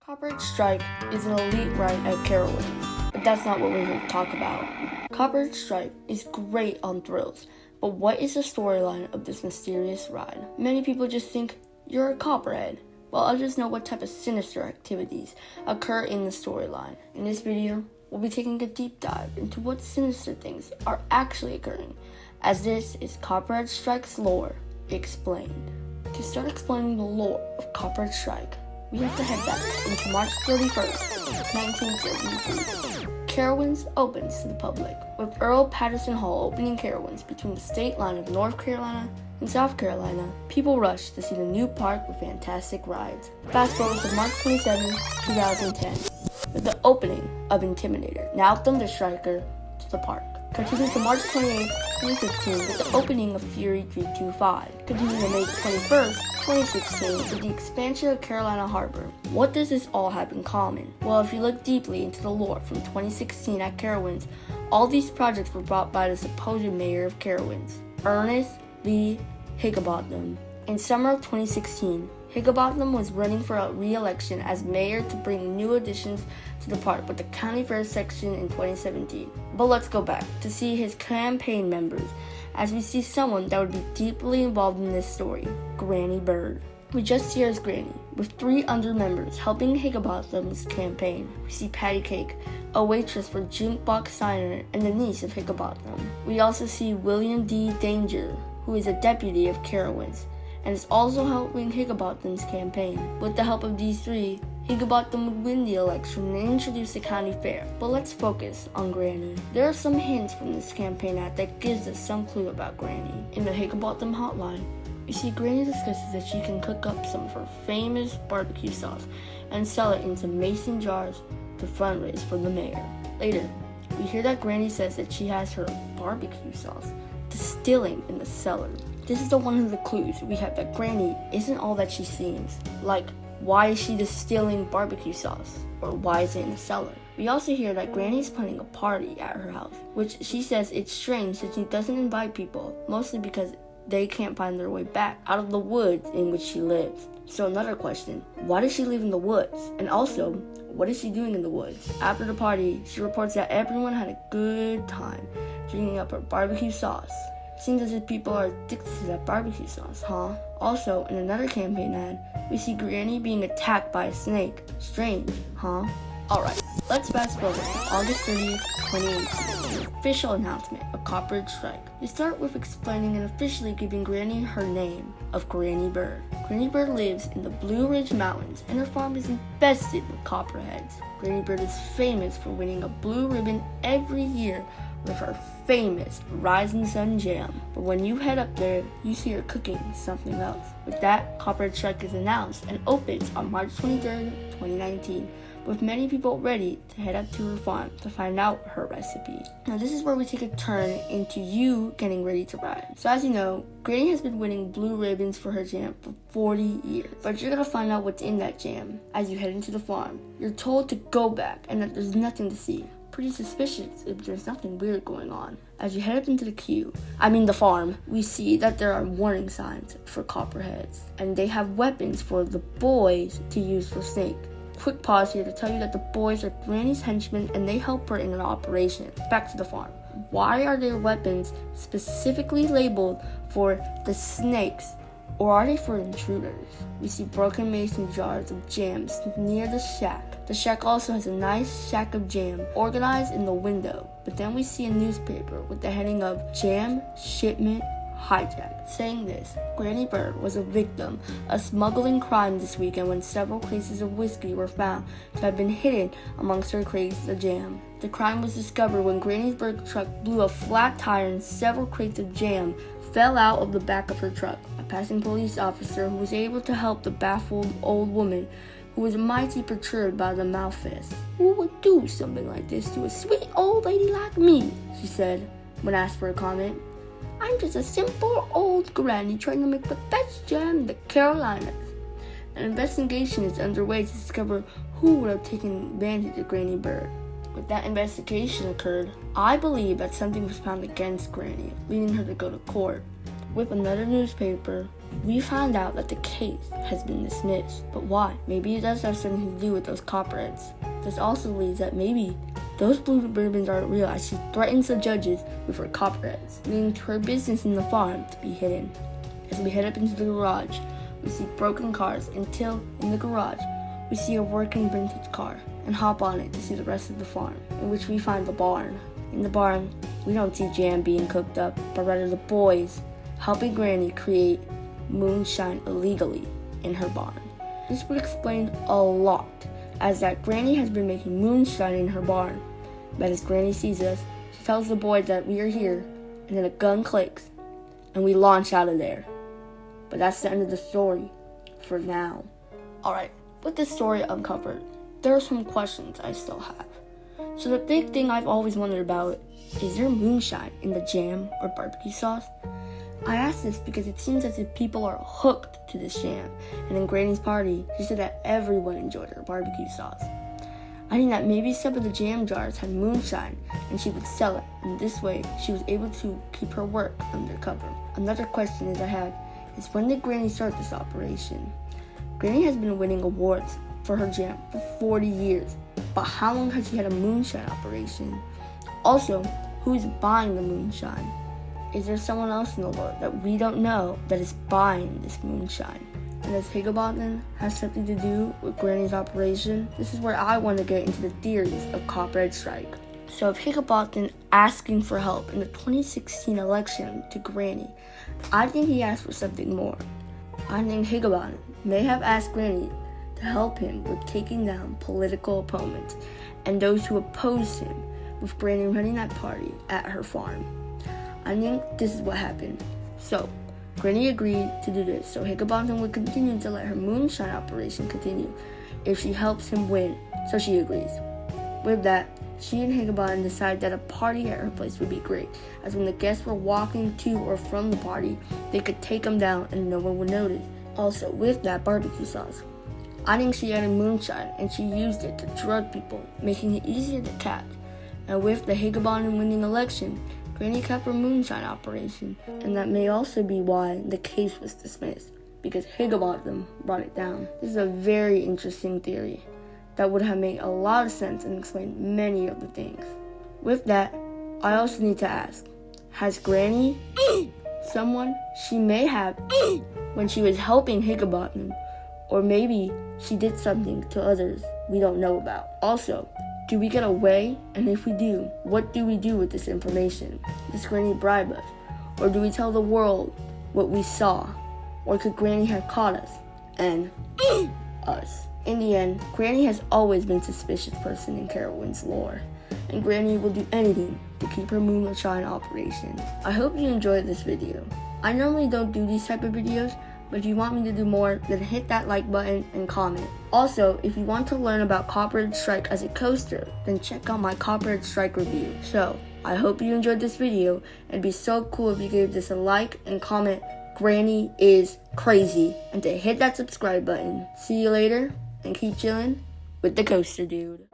Copperhead Strike is an elite ride at Carowinds, but that's not what we're here to talk about. Copperhead Strike is great on thrills, but what is the storyline of this mysterious ride? Many people just think you're a Copperhead, while others know what type of sinister activities occur in the storyline. In this video, we'll be taking a deep dive into what sinister things are actually occurring, as this is Copperhead Strike's lore explained. To start explaining the lore of Copperhead Strike, we have to head back into March 31st, 1973. Carowinds opens to the public, with Earl Patterson Hall opening Carowinds between the state line of North Carolina and South Carolina. People rush to see the new park with fantastic rides. Fast forward to March 27, 2010, with the opening of Intimidator, now Thunder Striker, to the park. Continuing to March 28, 2015 with the opening of Fury 325. Continuing to May 21st, 2016 with the expansion of Carolina Harbor. What does this all have in common? Well, if you look deeply into the lore from 2016 at Carowinds, all these projects were brought by the supposed mayor of Carowinds, Ernest Lee Higginbotham. In summer of 2016, Higginbotham was running for a re-election as mayor to bring new additions to the park with the county fair section in 2017. But let's go back to see his campaign members, as we see someone that would be deeply involved in this story, Granny Bird. We just see her as Granny, with 3 other members helping Higginbotham's campaign. We see Patty Cake, a waitress for Jukebox Signer and the niece of Higginbotham. We also see William D. Danger, who is a deputy of Carowinds, and is also helping Higginbotham's campaign. With the help of these 3, Higginbotham would win the election and introduce the county fair. But let's focus on Granny. There are some hints from this campaign ad that gives us some clue about Granny. In the Higginbotham hotline, we see Granny discusses that she can cook up some of her famous barbecue sauce and sell it into mason jars to fundraise for the mayor. Later, we hear that Granny says that she has her barbecue sauce distilling in the cellar. This is one of the clues we have that Granny isn't all that she seems. Like, why is she distilling barbecue sauce? Or why is it in the cellar? We also hear that Granny is planning a party at her house, which she says it's strange that she doesn't invite people, mostly because they can't find their way back out of the woods in which she lives. So another question, why does she live in the woods? And also, what is she doing in the woods? After the party, she reports that everyone had a good time drinking up her barbecue sauce. Seems as if people are addicted to that barbecue sauce, huh? Also, in another campaign ad, we see Granny being attacked by a snake. Strange, huh? Alright, let's fast forward to August 30th, 2018, the official announcement of Copperhead Strike. We start with explaining and officially giving Granny her name of Granny Bird. Granny Bird lives in the Blue Ridge Mountains, and her farm is infested with copperheads. Granny Bird is famous for winning a blue ribbon every year with her famous Rising Sun Jam. But when you head up there, you see her cooking something else. With that, Copperhead Strike is announced and opens on March 23rd, 2019, with many people ready to head up to her farm to find out her recipe. Now this is where we take a turn into you getting ready to ride. So as you know, Granny has been winning blue ribbons for her jam for 40 years. But you're gonna find out what's in that jam as you head into the farm. You're told to go back and that there's nothing to see. Pretty suspicious if there's nothing weird going on. As you head up into the farm, we see that there are warning signs for copperheads, and they have weapons for the boys to use for snake. Quick pause here to tell you that the boys are Granny's henchmen and they help her in an operation. Back to the farm. Why are their weapons specifically labeled for the snakes? Or are they for intruders? We see broken mason jars of jams near the shack. The shack also has a nice shack of jam organized in the window. But then we see a newspaper with the heading of Jam Shipment Hijacked, saying this: Granny Bird was a victim of smuggling crime this weekend when several cases of whiskey were found to have been hidden amongst her crates of jam. The crime was discovered when Granny's Bird truck blew a flat tire and several crates of jam fell out of the back of her truck. A passing police officer who was able to help the baffled old woman, who was mighty perturbed by the malfeasance. Who would do something like this to a sweet old lady like me? She said, when asked for a comment. I'm just a simple old granny trying to make the best jam in the Carolinas. An investigation is underway to discover who would have taken advantage of Granny Bird. With that investigation occurred, I believe that something was found against Granny, leading her to go to court. With another newspaper, we find out that the case has been dismissed. But why? Maybe it does have something to do with those Copperheads. This also leads that maybe those blue ribbons aren't real, as she threatens the judges with her Copperheads, leading to her business in the farm to be hidden. As we head up into the garage, we see broken cars until in the garage we see a working vintage car and hop on it to see the rest of the farm, in which we find the barn. In the barn, we don't see jam being cooked up, but rather the boys helping Granny create moonshine illegally in her barn. This would explain a lot, as that Granny has been making moonshine in her barn. But as Granny sees us, she tells the boys that we are here, and then a gun clicks, and we launch out of there. But that's the end of the story, for now. Alright, with this story uncovered, there are some questions I still have. So the big thing I've always wondered about, is there moonshine in the jam or barbecue sauce? I ask this because it seems as if people are hooked to this jam, and in Granny's party, she said that everyone enjoyed her barbecue sauce. I think that maybe some of the jam jars had moonshine and she would sell it, and this way she was able to keep her work undercover. Another question I have is, when did Granny start this operation? Granny has been winning awards for her jam for 40 years, but how long has she had a moonshine operation? Also, who is buying the moonshine? Is there someone else in the world that we don't know that is buying this moonshine? And does Higginbotham have something to do with Granny's operation? This is where I want to get into the theories of Copperhead strike. So if Higginbotham asking for help in the 2016 election to Granny, I think he asked for something more. I think Higginbotham may have asked Granny to help him with taking down political opponents and those who opposed him, with Granny running that party at her farm. I think this is what happened. So, Granny agreed to do this, so Higginbotham would continue to let her moonshine operation continue if she helps him win, so she agrees. With that, she and Higginbotham decide that a party at her place would be great, as when the guests were walking to or from the party, they could take them down and no one would notice. Also, with that barbecue sauce, I think she added moonshine and she used it to drug people, making it easier to catch. And with the Higginbotham winning election, Granny kept her moonshine operation, and that may also be why the case was dismissed, because Higginbotham brought it down. This is a very interesting theory that would have made a lot of sense and explained many of the things. With that, I also need to ask, has Granny someone she may have when she was helping Higginbotham, or maybe she did something to others we don't know about? Also, do we get away? And if we do, what do we do with this information? Does Granny bribe us? Or do we tell the world what we saw? Or could Granny have caught us and us? In the end, Granny has always been a suspicious person in Carowinds lore, and Granny will do anything to keep her moonshine operation. I hope you enjoyed this video. I normally don't do these type of videos, but if you want me to do more, then hit that like button and comment. Also, if you want to learn about Copperhead Strike as a coaster, then check out my Copperhead Strike review. So, I hope you enjoyed this video, and it'd be so cool if you gave this a like and comment, Granny is crazy, and to hit that subscribe button. See you later, and keep chilling with the Coaster Dude.